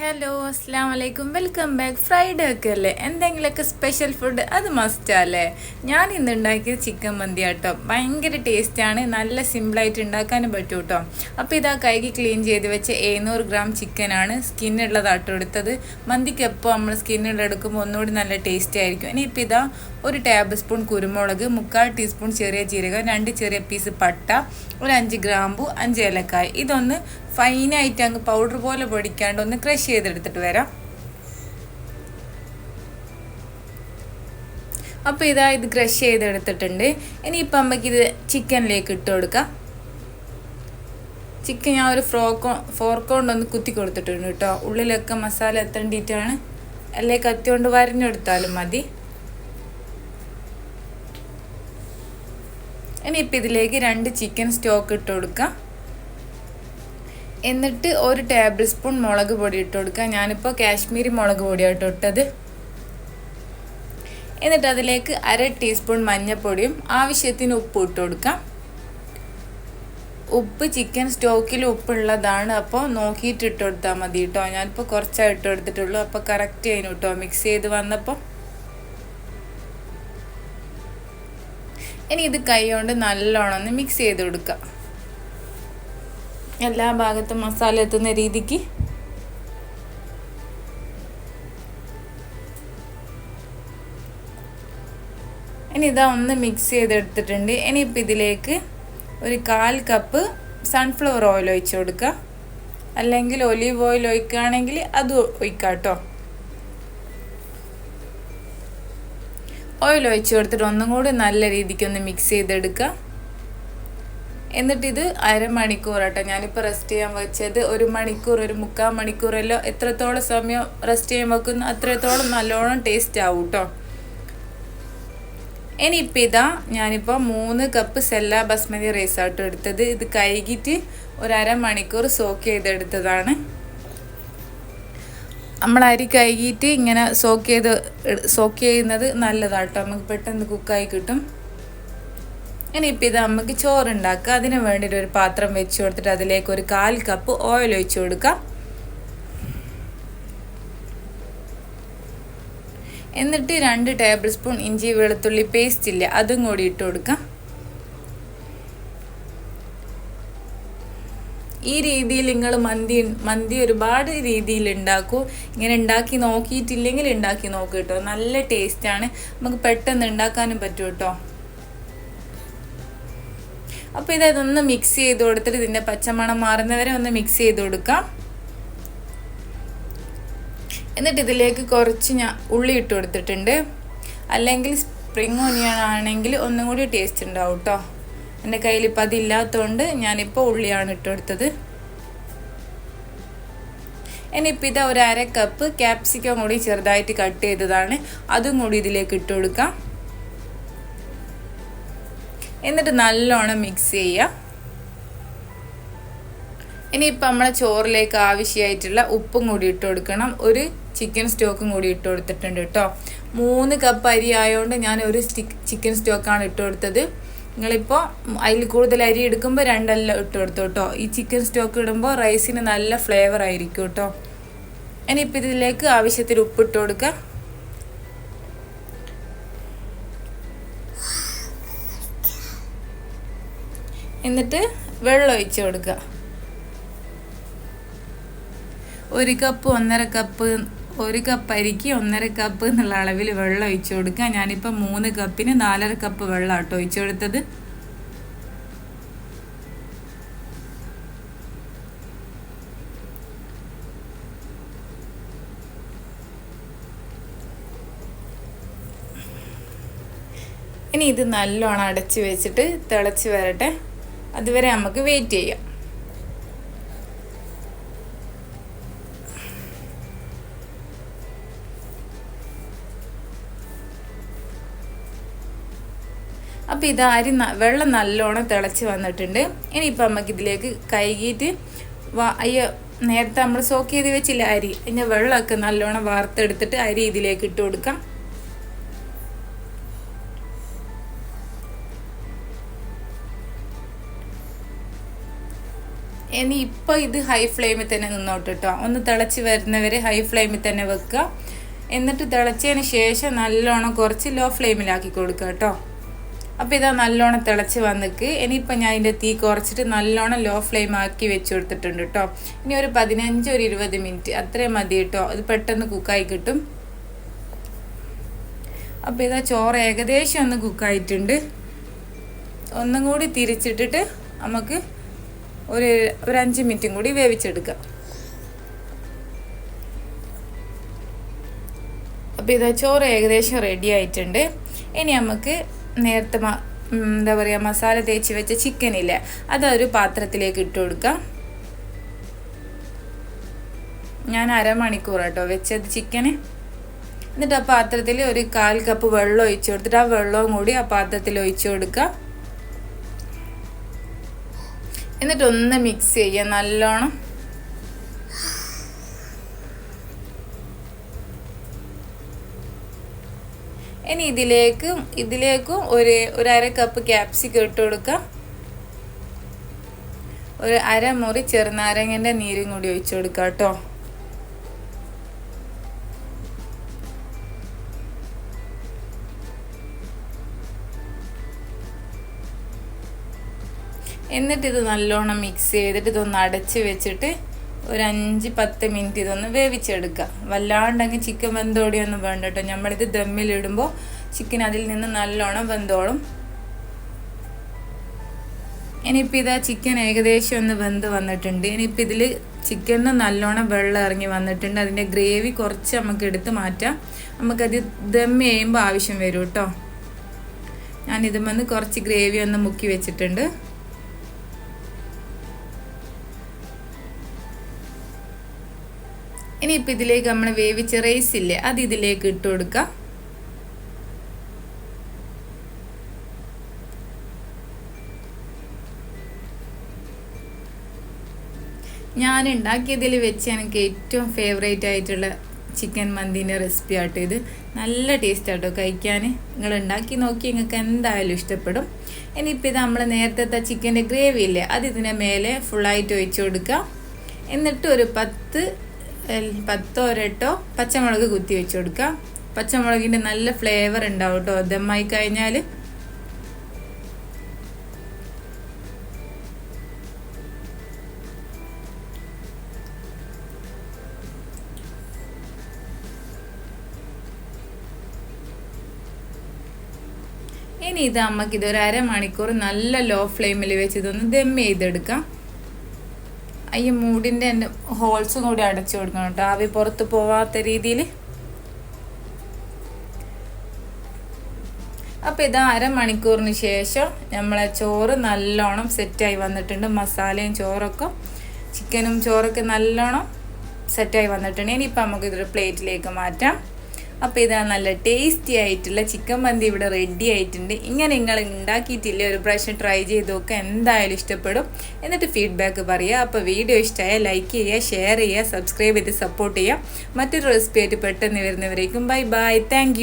Hello അസ്സാം വലൈക്കും welcome back. Friday ഒക്കെ അല്ലേ, എന്തെങ്കിലുമൊക്കെ സ്പെഷ്യൽ ഫുഡ് അത് മസ്റ്റാല്ലേ. ഞാൻ ഇന്ന് ഉണ്ടാക്കിയത് ചിക്കൻ മന്തി കേട്ടോ. ഭയങ്കര ടേസ്റ്റാണ്, നല്ല സിമ്പിളായിട്ട് ഉണ്ടാക്കാനും പറ്റും കേട്ടോ. അപ്പോൾ ഇതാ കൈക്ക് ക്ലീൻ ചെയ്ത് വെച്ച് 700 ഗ്രാം ചിക്കനാണ്, സ്കിന്നുള്ളതാട്ടോ എടുത്തത്. മന്തിക്ക് എപ്പോൾ നമ്മൾ സ്കിന്നുള്ള എടുക്കുമ്പോൾ ഒന്നുകൂടി നല്ല ടേസ്റ്റ് ആയിരിക്കും. ഇനിയിപ്പോൾ ഇതാ 1 ടേബിൾ സ്പൂൺ കുരുമുളക്, 3/4 ടീസ്പൂൺ ചെറിയ ജീരകം, 2 ചെറിയ പീസ് പട്ട, ഒരു 5 ഗ്രാമ്പു, 5 ഏലക്കായ. ഇതൊന്ന് ഫൈനായിട്ട് അങ്ങ് പൗഡർ പോലെ പൊടിക്കാണ്ട് ഒന്ന് ക്രഷ് ചെയ്തെടുത്തിട്ട് വരാം. അപ്പോൾ ഇതാ ഇത് ക്രഷ് ചെയ്തെടുത്തിട്ടുണ്ട്. ഇനിയിപ്പോൾ നമുക്കിത് ചിക്കനിലേക്ക് ഇട്ട് കൊടുക്കാം. ചിക്കൻ ഞാൻ ഒരു ഫോർക്ക് കൊണ്ടൊന്ന് കുത്തി കൊടുത്തിട്ടുണ്ട് കേട്ടോ. ഉള്ളിലൊക്കെ മസാല എത്തേണ്ടിയിട്ടാണ്, അല്ലേ കത്തി കൊണ്ട് വരഞ്ഞെടുത്താലും മതി. ഇനിയിപ്പോൾ ഇതിലേക്ക് 2 ചിക്കൻ സ്റ്റോക്ക് ഇട്ട് കൊടുക്കാം. എന്നിട്ട് 1 ടേബിൾ സ്പൂൺ മുളക് പൊടി ഇട്ട് കൊടുക്കുക. ഞാനിപ്പോൾ കാശ്മീരി മുളക് പൊടിയായിട്ട് ഇട്ടത്. എന്നിട്ട് അതിലേക്ക് 1/2 ടീസ്പൂൺ മഞ്ഞൾപ്പൊടിയും ആവശ്യത്തിന് ഉപ്പ് ഇട്ട് കൊടുക്കാം. ഉപ്പ് ചിക്കൻ സ്റ്റോക്കിൽ ഉപ്പുള്ളതാണ്, അപ്പോൾ നോക്കിയിട്ട് ഇട്ട് കൊടുത്താൽ മതി കേട്ടോ. ഞാനിപ്പോൾ കുറച്ചായി ഇട്ട് കൊടുത്തിട്ടുള്ളൂ, അപ്പോൾ കറക്റ്റ് ചെയ്യുന്നു കേട്ടോ മിക്സ് ചെയ്ത് വന്നപ്പോൾ. ഇനി ഇത് കൈ കൊണ്ട് നല്ലോണം ഒന്ന് മിക്സ് ചെയ്ത് കൊടുക്കുക, എല്ലാ ഭാഗത്തും മസാല എത്തുന്ന രീതിക്ക്. ഇനി ഇതാ ഒന്ന് മിക്സ് ചെയ്തെടുത്തിട്ടുണ്ട്. ഇനിയിപ്പോൾ ഇതിലേക്ക് ഒരു 1/4 കപ്പ് സൺഫ്ലവർ ഓയിൽ ഒഴിച്ച് കൊടുക്കുക, അല്ലെങ്കിൽ ഒലീവ് ഓയിൽ ഒഴിക്കുകയാണെങ്കിൽ അത് ഒഴിക്കാം കേട്ടോ. ഓയിൽ ഒഴിച്ച് കൊടുത്തിട്ട് ഒന്നും കൂടി നല്ല രീതിക്ക് ഒന്ന് മിക്സ് ചെയ്തെടുക്കുക. എന്നിട്ടിത് 1/2 മണിക്കൂർ കേട്ടോ ഞാനിപ്പോൾ റെസ്റ്റ് ചെയ്യാൻ വെച്ചത്. 1 മണിക്കൂർ, 1/4 മണിക്കൂറല്ലോ, എത്രത്തോളം സമയം റെസ്റ്റ് ചെയ്യാൻ വെക്കുന്നു അത്രത്തോളം നല്ലോണം ടേസ്റ്റ് ആവും കേട്ടോ. ഇനിയിപ്പോൾ ഇതാ ഞാനിപ്പോൾ 3 കപ്പ് സെല്ല ബസ്മതി റൈസാട്ടോ എടുത്തത്. ഇത് കഴുകിയിട്ട് ഒരു 1/2 മണിക്കൂർ സോക്ക് ചെയ്തെടുത്തതാണ്. നമ്മൾ അരി കഴുകിയിട്ട് ഇങ്ങനെ സോക്ക് ചെയ്യുന്നത് നല്ലതാട്ടോ, നമുക്ക് പെട്ടെന്ന് കുക്കായി കിട്ടും. ഇനിയിപ്പോൾ ഇത് നമുക്ക് ചോറുണ്ടാക്കുക. അതിന് വേണ്ടിയിട്ട് ഒരു പാത്രം വെച്ച് കൊടുത്തിട്ട് അതിലേക്ക് ഒരു 1/4 കപ്പ് ഓയിൽ ഒഴിച്ച് കൊടുക്കാം. എന്നിട്ട് 2 ടേബിൾ സ്പൂൺ ഇഞ്ചി വെളുത്തുള്ളി പേസ്റ്റ് ഇല്ലേ, അതും കൂടി ഇട്ട് കൊടുക്കാം. ഈ രീതിയിൽ നിങ്ങൾ മന്തി ഒരുപാട് രീതിയിൽ ഉണ്ടാക്കൂ. ഇങ്ങനെ ഉണ്ടാക്കി നോക്കിയിട്ടില്ലെങ്കിൽ ഉണ്ടാക്കി നോക്കൂ കേട്ടോ, നല്ല ടേസ്റ്റാണ്, നമുക്ക് പെട്ടെന്ന് ഉണ്ടാക്കാനും പറ്റും കേട്ടോ. അപ്പോൾ ഇതൊന്ന് മിക്സ് ചെയ്ത് കൊടുത്തിട്ട് ഇതിൻ്റെ പച്ചമണം മാറുന്നവരെ ഒന്ന് മിക്സ് ചെയ്ത് കൊടുക്കാം. എന്നിട്ട് ഇതിലേക്ക് കുറച്ച് ഞാൻ ഉള്ളി ഇട്ട് കൊടുത്തിട്ടുണ്ട്, അല്ലെങ്കിൽ സ്പ്രിംഗ് ഓനിയൻ ആണെങ്കിൽ ഒന്നും കൂടി ടേസ്റ്റ് ഉണ്ടാവും കേട്ടോ. എൻ്റെ കയ്യിൽ ഇപ്പം അതില്ലാത്തതുകൊണ്ട് ഞാനിപ്പോൾ ഉള്ളിയാണ് ഇട്ട് കൊടുത്തത്. ഇനിയിപ്പോൾ ഇത് ഒരു 1/2 കപ്പ് ക്യാപ്സിക്കം കൂടി ചെറുതായിട്ട് കട്ട് ചെയ്തതാണ്, അതും കൂടി ഇതിലേക്ക് ഇട്ട് കൊടുക്കാം. എന്നിട്ട് നല്ലോണം മിക്സ് ചെയ്യുക. ഇനിയിപ്പോൾ നമ്മളെ ചോറിലേക്ക് ആവശ്യമായിട്ടുള്ള ഉപ്പും കൂടി ഇട്ട് കൊടുക്കണം. ഒരു ചിക്കൻ സ്റ്റോക്കും കൂടി ഇട്ട് കൊടുത്തിട്ടുണ്ട് കേട്ടോ. 3 കപ്പ് അരി ആയതുകൊണ്ട് ഞാൻ ഒരു ചിക്കൻ സ്റ്റോക്കാണ് ഇട്ട് കൊടുത്തത്. നിങ്ങളിപ്പോൾ അതിൽ കൂടുതൽ അരി എടുക്കുമ്പോൾ 2 ഇട്ട് കൊടുത്തു കേട്ടോ. ഈ ചിക്കൻ സ്റ്റോക്ക് ഇടുമ്പോൾ റൈസിന് നല്ല ഫ്ലേവർ ആയിരിക്കും കേട്ടോ. ഇനിയിപ്പോൾ ഇതിലേക്ക് ആവശ്യത്തിന് ഉപ്പിട്ട് കൊടുക്കുക. എന്നിട്ട് വെള്ളം ഒഴിച്ച് കൊടുക്കുക. 1 കപ്പ് 1/2 കപ്പ്, 1 കപ്പ് അരിക്ക് 1/2 കപ്പ് എന്നുള്ള അളവിൽ വെള്ളം ഒഴിച്ച് കൊടുക്കുക. ഞാനിപ്പോൾ 3 കപ്പിന് 4.5 കപ്പ് വെള്ളം ആട്ടോ ഒഴിച്ച് കൊടുത്തത്. ഇനി ഇത് നല്ലോണം അടച്ച് വെച്ചിട്ട് തിളച്ച് വരട്ടെ, അതുവരെ നമുക്ക് വെയിറ്റ് ചെയ്യാം. അപ്പോൾ ഇത് വെള്ളം നല്ലോണം തിളച്ച് വന്നിട്ടുണ്ട്. ഇനിയിപ്പോൾ നമുക്ക് ഇതിലേക്ക് കഴുകിയിട്ട് നേരത്തെ നമ്മൾ സോക്ക് ചെയ്ത് വെച്ചില്ല അരി, അതിൻ്റെ വെള്ളമൊക്കെ നല്ലോണം വാർത്തെടുത്തിട്ട് അരി ഇതിലേക്ക് ഇട്ട് കൊടുക്കാം. ഇനി ഇപ്പോൾ ഇത് ഹൈ ഫ്ലെയിമിൽ തന്നെ നിന്നോട്ട് കേട്ടോ. ഒന്ന് തിളച്ച് വരുന്നവരെ ഹൈ ഫ്ലെയിമിൽ തന്നെ വെക്കുക. എന്നിട്ട് തിളച്ചതിന് ശേഷം നല്ലോണം കുറച്ച് ലോ ഫ്ലെയിമിലാക്കി കൊടുക്കുക കേട്ടോ. അപ്പോൾ ഇതാ നല്ലോണം തിളച്ച് വന്നിക്ക്. ഇനിയിപ്പോൾ ഞാൻ അതിൻ്റെ തീ കുറച്ചിട്ട് നല്ലോണം ലോ ഫ്ലെയിം ആക്കി വെച്ച് കൊടുത്തിട്ടുണ്ട് കേട്ടോ. ഇനി ഒരു 15-20 മിനിറ്റ് അത്രയും മതി കേട്ടോ. അത് പെട്ടെന്ന് കുക്കായി കിട്ടും. അപ്പോൾ ഇതാ ചോറ് ഏകദേശം ഒന്ന് കുക്കായിട്ടുണ്ട്. ഒന്നും കൂടി തിരിച്ചിട്ടിട്ട് നമുക്ക് ഒരു 5 മിനിറ്റും കൂടി വേവിച്ചെടുക്കാം. അപ്പോൾ ഇതാ ചോറ് ഏകദേശം റെഡി ആയിട്ടുണ്ട്. ഇനി നമുക്ക് നേരത്തെ എന്താ പറയുക മസാല തേച്ച് വെച്ച ചിക്കനില്ലേ, അതൊരു പാത്രത്തിലേക്ക് ഇട്ട് കൊടുക്കാം. ഞാൻ അരമണിക്കൂർ കേട്ടോ വെച്ചത് ചിക്കന്. എന്നിട്ട് ആ പാത്രത്തിൽ ഒരു 1/4 കപ്പ് വെള്ളം ഒഴിച്ചു കൊടുത്തിട്ട് ആ വെള്ളവും കൂടി ആ പാത്രത്തിൽ ഒഴിച്ചു കൊടുക്കുക. എന്നിട്ട് ഒന്ന് മിക്സ് ചെയ്യുക നല്ലോണം. ഇനി ഇതിലേക്കും ഒരു 1/2 കപ്പ് ക്യാപ്സിക്കം ഇട്ട് കൊടുക്കുക. ഒരു 1/2 മുറി ചെറുനാരങ്ങൻ്റെ നീരും കൂടി ഒഴിച്ചു കൊടുക്കുക കേട്ടോ. എന്നിട്ട് ഇത് നല്ലോണം മിക്സ് ചെയ്തിട്ട് ഇതൊന്ന് അടച്ച് വെച്ചിട്ട് ഒരു 5-10 മിനിറ്റ് ഇതൊന്ന് വേവിച്ചെടുക്കുക. വല്ലാണ്ടങ്ങ് ചിക്കൻ വെന്തോടിയൊന്നും വേണ്ട കേട്ടോ. നമ്മളിത് ദമ്മിലിടുമ്പോൾ ചിക്കൻ അതിൽ നിന്ന് നല്ലോണം വെന്തോളും. ഇനിയിപ്പോൾ ഇതാ ചിക്കൻ ഏകദേശം ഒന്ന് വെന്ത് വന്നിട്ടുണ്ട്. ഇനിയിപ്പോൾ ഇതിൽ ചിക്കനിന് നല്ലോണം വെള്ളം ഇറങ്ങി വന്നിട്ടുണ്ട്. അതിൻ്റെ ഗ്രേവി കുറച്ച് നമുക്ക് എടുത്ത് മാറ്റാം. നമുക്കത് ദം ചെയ്യുമ്പോൾ ആവശ്യം വരും കേട്ടോ. ഞാനിതുമെന്ന് കുറച്ച് ഗ്രേവി ഒന്ന് മുക്കി വെച്ചിട്ടുണ്ട്. ഇനിയിപ്പോൾ ഇതിലേക്ക് നമ്മൾ വേവിച്ച റൈസ് ഇല്ലേ, അത് ഇതിലേക്ക് ഇട്ട് കൊടുക്കാം. ഞാൻ ഉണ്ടാക്കിയതിൽ വെച്ച് എനിക്ക് ഏറ്റവും ഫേവറേറ്റ് ആയിട്ടുള്ള ചിക്കൻ മന്തീൻ്റെ റെസിപ്പി ആട്ടോ ഇത്. നല്ല ടേസ്റ്റ് ആട്ടോ കഴിക്കാൻ. നിങ്ങൾ ഉണ്ടാക്കി നോക്കി നിങ്ങൾക്ക് എന്തായാലും ഇഷ്ടപ്പെടും. ഇനിയിപ്പോൾ ഇത് നമ്മൾ നേരത്തെ ചിക്കൻ്റെ ഗ്രേവി ഇല്ലേ, അത് ഇതിൻ്റെ മേലെ ഫുള്ളായിട്ട് ഒഴിച്ചു കൊടുക്കുക. എന്നിട്ട് ഒരു 10 or 8 പച്ചമുളക് കുത്തി വെച്ച് കൊടുക്കുക. പച്ചമുളകിൻ്റെ നല്ല ഫ്ലേവർ ഉണ്ടാവും കേട്ടോ ദമ്മായി കഴിഞ്ഞാൽ. ഇനി ഇത് നമുക്കിതൊരു 1/2 മണിക്കൂർ നല്ല ലോ ഫ്ലെയിമിൽ വെച്ച് ഇതൊന്ന് ദം ചെയ്തെടുക്കാം. ഈ മൂടിൻ്റെ ഹോൾസും കൂടി അടച്ചു കൊടുക്കണം കേട്ടോ, ആവി പുറത്ത് പോവാത്ത രീതിയിൽ. അപ്പോൾ ഇത് 1/2 മണിക്കൂറിന് ശേഷം നമ്മളെ ചോറ് നല്ലോണം സെറ്റായി വന്നിട്ടുണ്ട്. മസാലയും ചോറൊക്കെ ചിക്കനും ചോറൊക്കെ നല്ലോണം സെറ്റായി വന്നിട്ടുണ്ട്. ഇനിയിപ്പോൾ നമുക്കിതൊരു പ്ലേറ്റിലേക്ക് മാറ്റാം. അപ്പോൾ ഇതാ നല്ല ടേസ്റ്റി ആയിട്ടുള്ള ചിക്കൻ മന്തി ഇവിടെ റെഡി ആയിട്ടുണ്ട്. ഇങ്ങനെ നിങ്ങൾ ഉണ്ടാക്കിയിട്ടില്ലേ, ഒരു പ്രാവശ്യം ട്രൈ ചെയ്ത് നോക്കുക, എന്തായാലും ഇഷ്ടപ്പെടും. എന്നിട്ട് ഫീഡ്ബാക്ക് പറയുക. അപ്പോൾ വീഡിയോ ഇഷ്ടമായാൽ ലൈക്ക് ചെയ്യുക, ഷെയർ ചെയ്യുക, സബ്സ്ക്രൈബ് ചെയ്ത് സപ്പോർട്ട് ചെയ്യുക. മറ്റൊരു റെസിപ്പി ആയിട്ട് പെട്ടെന്ന് വരുന്നവരേക്കും ബൈ ബൈ. താങ്ക്